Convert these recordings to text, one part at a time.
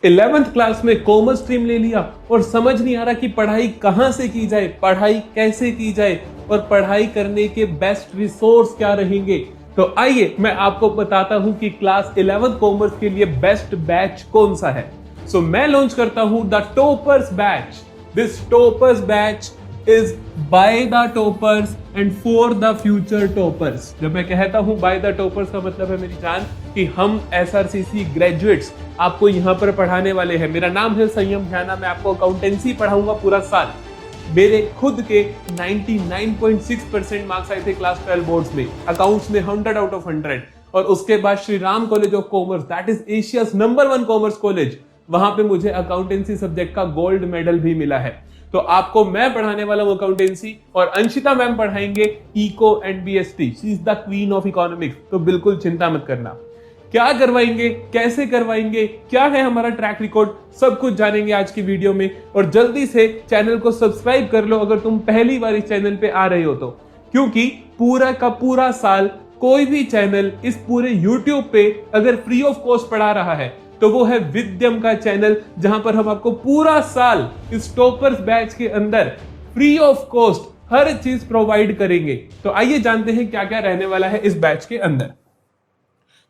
11th class में commerce stream ले लिया और समझ नहीं आ रहा कि पढ़ाई कहां से की जाए, पढ़ाई कैसे की जाए और पढ़ाई करने के बेस्ट रिसोर्स क्या रहेंगे। तो आइए मैं आपको बताता हूं कि क्लास 11th कॉमर्स के लिए बेस्ट बैच कौन सा है। सो मैं लॉन्च करता हूं the toppers batch. This toppers batch is by the toppers and for the future toppers। जब मैं कहता हूं by the toppers का मतलब है मेरी जान कि हम SRCC ग्रेजुएट्स आपको यहां पर पढ़ाने वाले हैं। मेरा नाम है संयम ध्याना, मैं आपको अकाउंटेंसी पढ़ाऊंगा पूरा साल। मेरे खुद के 99.6% मार्क्स आए थे क्लास 12 बोर्ड्स में, अकाउंट्स में 100 आउट ऑफ 100। और उसके बाद Shri Ram college of commerce, that is Asia's number 1 commerce college, वहां पे मुझे अकाउंटेंसी सब्जेक्ट का गोल्ड मेडल भी मिला है। तो आपको मैं पढ़ाने वाला हूं अकाउंटेंसी और अंशिता मैम पढ़ाएंगे eco and BST. She is the queen of economics. तो बिल्कुल चिंता मत करना। क्या करवाएंगे, कैसे करवाएंगे, क्या है हमारा ट्रैक रिकॉर्ड, सब कुछ जानेंगे आज की वीडियो में। और जल्दी से चैनल को सब्सक्राइब कर लो अगर तुम पहली बार इस चैनल पे आ रहे हो तो, क्योंकि पूरा का पूरा साल कोई भी चैनल इस पूरे यूट्यूब पे अगर फ्री ऑफ कॉस्ट पढ़ा रहा है तो वो है विद्यम का चैनल, जहां पर हम आपको पूरा साल इस टॉपर्स बैच के अंदर फ्री ऑफ कॉस्ट हर चीज प्रोवाइड करेंगे। तो आइए जानते हैं क्या क्या रहने वाला है इस बैच के अंदर।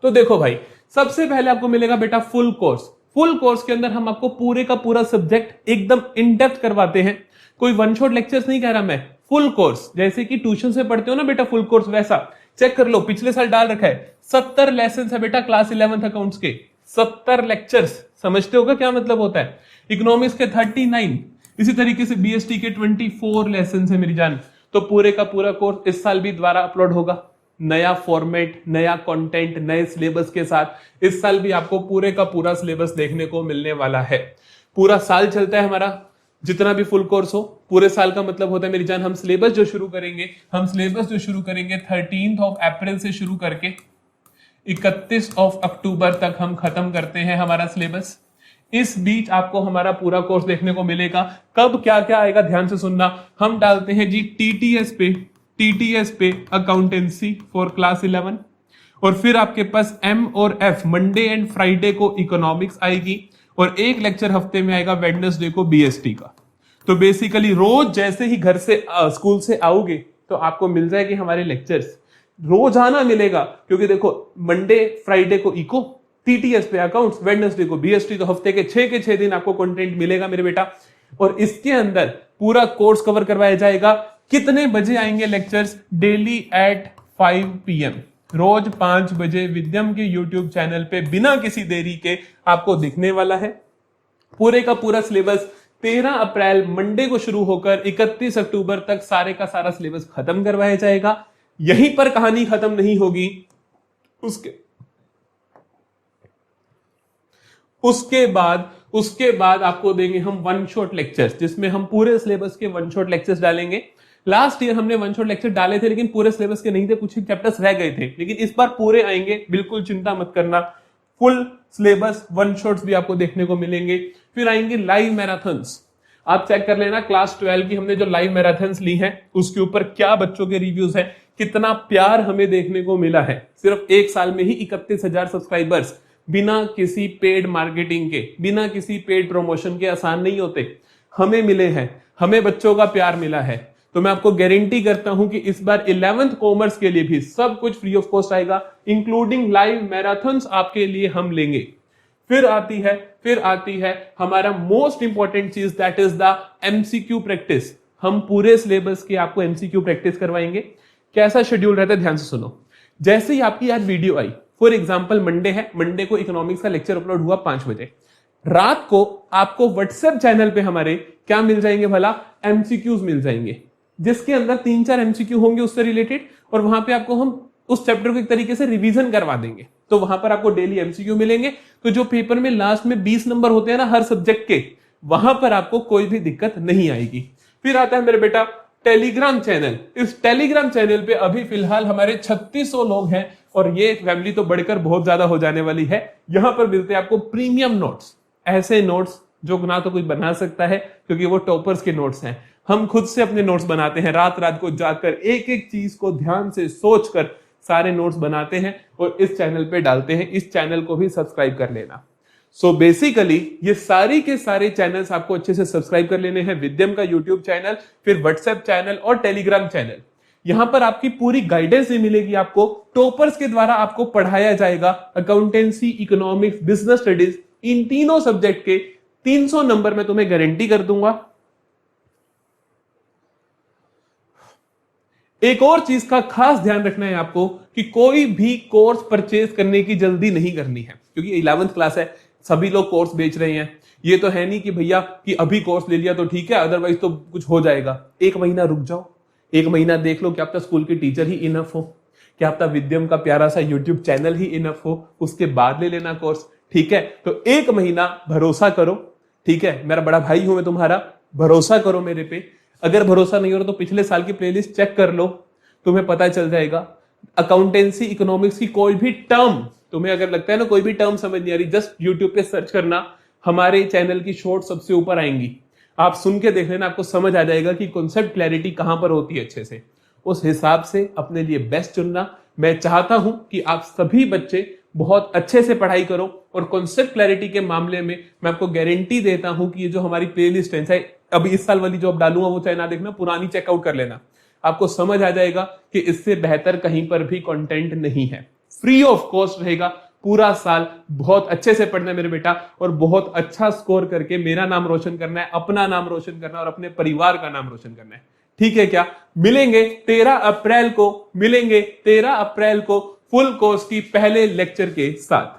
तो देखो भाई, सबसे पहले आपको मिलेगा बेटा फुल कोर्स। फुल कोर्स के अंदर हम आपको पूरे का पूरा सब्जेक्ट एकदम इन डेप्थ करवाते हैं। कोई वन शॉट लेक्चर्स नहीं कह रहा मैं, फुल कोर्स। जैसे कि ट्यूशन से पढ़ते हो ना बेटा फुल कोर्स, वैसा चेक कर लो, पिछले साल डाल रखा है। 70 लेसन है बेटा क्लास 11th अकाउंट्स के, 70 लेक्चर्स। समझते होगा क्या मतलब होता है। इकोनॉमिक्स के 39, इसी तरीके से बीएसटी के 24 लेसन है मेरी जान। तो पूरे का पूरा कोर्स इस साल भी द्वारा अपलोड होगा, नया फॉर्मेट, नया कंटेंट, नए सिलेबस के साथ। इस साल भी आपको पूरे का पूरा सिलेबस देखने को मिलने वाला है। पूरा साल चलता है हमारा, जितना भी फुल कोर्स हो। पूरे साल का मतलब होता है मेरी जान, हम सिलेबस जो शुरू करेंगे 13 अप्रैल से शुरू करके 31 अक्टूबर तक हम खत्म करते हैं हमारा सिलेबस। इस बीच आपको हमारा पूरा कोर्स देखने को मिलेगा। कब क्या क्या आएगा ध्यान से सुनना। हम डालते हैं जी टीटीएस पे अकाउंटेंसी फॉर क्लास 11, और फिर आपके पास एम और एफ मंडे एंड फ्राइडे को इकोनॉमिक्स आएगी, और एक लेक्चर हफ्ते में आएगा वेडनेसडे को बीएसटी का। तो बेसिकली रोज जैसे ही घर से स्कूल से आओगे तो आपको मिल जाएगी हमारे लेक्चर्स, रोजाना मिलेगा। क्योंकि देखो, मंडे फ्राइडे को इको, टीटीएस पे अकाउंट्स, वेडनेसडे को बीएसटी, तो हफ्ते के 6 दिन आपको कंटेंट मिलेगा मेरे बेटा। और इसके अंदर पूरा कोर्स कवर करवाया जाएगा। कितने बजे आएंगे लेक्चर्स? डेली एट 5 PM, रोज 5 बजे विद्यम के यूट्यूब चैनल पे बिना किसी देरी के आपको दिखने वाला है। पूरे का पूरा सिलेबस 13 अप्रैल मंडे को शुरू होकर 31 अक्टूबर तक सारे का सारा सिलेबस खत्म करवाया जाएगा। यहीं पर कहानी खत्म नहीं होगी। उसके बाद आपको देंगे हम वन शॉट लेक्चर्स, जिसमें हम पूरे सिलेबस के वन शॉट लेक्चर्स डालेंगे। लास्ट ईयर हमने वन शॉट लेक्चर डाले थे, लेकिन पूरे सिलेबस के नहीं थे, कुछ चैप्टर्स रह गए थे। लेकिन इस बार पूरे आएंगे, बिल्कुल चिंता मत करना। फुल सिलेबस वन शॉट्स भी आपको देखने को मिलेंगे। फिर आएंगे लाइव मैराथन्स। आप चेक कर लेना क्लास 12 की हमने जो लाइव मैराथन्स ली है उसके ऊपर क्या बच्चों के रिव्यूज है, कितना प्यार हमें देखने को मिला है। सिर्फ एक साल में ही 31,000 सब्सक्राइबर्स बिना किसी पेड मार्केटिंग के, बिना किसी पेड प्रमोशन के आसान नहीं होते, हमें मिले हैं, हमें बच्चों का प्यार मिला है। तो मैं आपको गारंटी करता हूं कि इस बार 11th कॉमर्स के लिए भी सब कुछ फ्री ऑफ कॉस्ट आएगा, इंक्लूडिंग लाइव मैराथन्स आपके लिए हम लेंगे। फिर आती है हमारा मोस्ट इंपॉर्टेंट चीज, that is the MCQ practice. हम पूरे सिलेबस की आपको एमसीक्यू प्रैक्टिस करवाएंगे। कैसा शेड्यूल रहता है ध्यान से सुनो। जैसे ही आपकी आज video I, for example Monday है, मंडे को इकोनॉमिक्स का लेक्चर अपलोड हुआ 5 बजे, रात को आपको व्हाट्सएप चैनल पे हमारे क्या मिल जाएंगे भला? एमसीक्यूज मिल जाएंगे, जिसके अंदर 3-4 एमसीक्यू होंगे उससे रिलेटेड, और वहां पे आपको हम उस चैप्टर को एक तरीके से रिवीजन करवा देंगे। तो वहां पर आपको डेली एमसीक्यू मिलेंगे। तो जो पेपर में लास्ट में 20 नंबर होते हैं ना हर सब्जेक्ट के, वहां पर आपको कोई भी दिक्कत नहीं आएगी। फिर आता है मेरे बेटा टेलीग्राम चैनल। इस टेलीग्राम चैनल पे अभी फिलहाल हमारे 3600 लोग हैं, और ये फैमिली तो बढ़कर बहुत ज्यादा हो जाने वाली है। यहां पर मिलते हैं आपको प्रीमियम नोट्स, ऐसे नोट्स जो ना तो कोई बना सकता है, क्योंकि वो टॉपर्स के नोट्स हैं। हम खुद से अपने नोट्स बनाते हैं, रात रात को जाकर एक एक चीज को ध्यान से सोचकर सारे नोट्स बनाते हैं और इस चैनल पे डालते हैं। इस चैनल को भी सब्सक्राइब कर लेना। सो बेसिकली ये सारी के सारे चैनल्स आपको अच्छे से सब्सक्राइब कर लेने हैं। विद्यम का यूट्यूब चैनल, फिर व्हाट्सएप चैनल और टेलीग्राम चैनल। यहां पर आपकी पूरी गाइडेंस भी मिलेगी आपको, टॉपर्स के द्वारा आपको पढ़ाया जाएगा अकाउंटेंसी, इकोनॉमिक्स, बिजनेस स्टडीज, इन तीनों सब्जेक्ट के 300 नंबर मैं तुम्हें गारंटी कर दूंगा। एक और चीज का खास ध्यान रखना है आपको कि कोई भी कोर्स परचेज करने की जल्दी नहीं करनी है, क्योंकि 11th क्लास है, सभी लोग कोर्स बेच रहे हैं। ये तो है नहीं कि भैया कि अभी कोर्स ले लिया तो ठीक है, अदरवाइज तो कुछ हो जाएगा। एक महीना रुक जाओ, एक महीना देख लो कि आपका स्कूल के टीचर ही इनफ हो, क्या आपका विद्यम का प्यारा सा यूट्यूब चैनल ही इनफ हो, उसके बाद ले लेना कोर्स। ठीक है, तो एक महीना भरोसा करो। ठीक है, मेरा बड़ा भाई हूं मैं तुम्हारा, भरोसा करो मेरे पे। अगर भरोसा नहीं हो रहा तो पिछले साल की प्लेलिस्ट चेक कर लो, तुम्हें पता चल जाएगा। अकाउंटेंसी, इकोनॉमिक्स की कोई भी टर्म तुम्हें अगर लगता है ना कोई भी टर्म समझ नहीं आ रही, जस्ट यूट्यूब पे सर्च करना, हमारे चैनल की शॉर्ट सबसे ऊपर आएंगी, आप सुन के देख लेना, आपको समझ आ जाएगा कि कॉन्सेप्ट क्लैरिटी कहां पर होती है अच्छे से। उस हिसाब से अपने लिए बेस्ट चुनना। मैं चाहता हूं कि आप सभी बच्चे बहुत अच्छे से पढ़ाई करो, और कॉन्सेप्ट क्लैरिटी के मामले में मैं आपको गारंटी देता हूं कि ये जो हमारी प्लेलिस्ट है, चाहे अभी इस साल वाली जो अब डालूंगा वो चाहे ना देखना, पुरानी चेकआउट कर लेना, आपको समझ आ जाएगा कि इससे बेहतर कहीं पर भी कंटेंट नहीं है। फ्री ऑफ कॉस्ट रहेगा पूरा साल। बहुत अच्छे से पढ़ना है मेरे बेटा, और बहुत अच्छा स्कोर करके मेरा नाम रोशन करना है, अपना नाम रोशन करना है और अपने परिवार का नाम रोशन करना है। ठीक है क्या? मिलेंगे 13 अप्रैल को, मिलेंगे 13 अप्रैल को फुल कोर्स की पहले लेक्चर के साथ।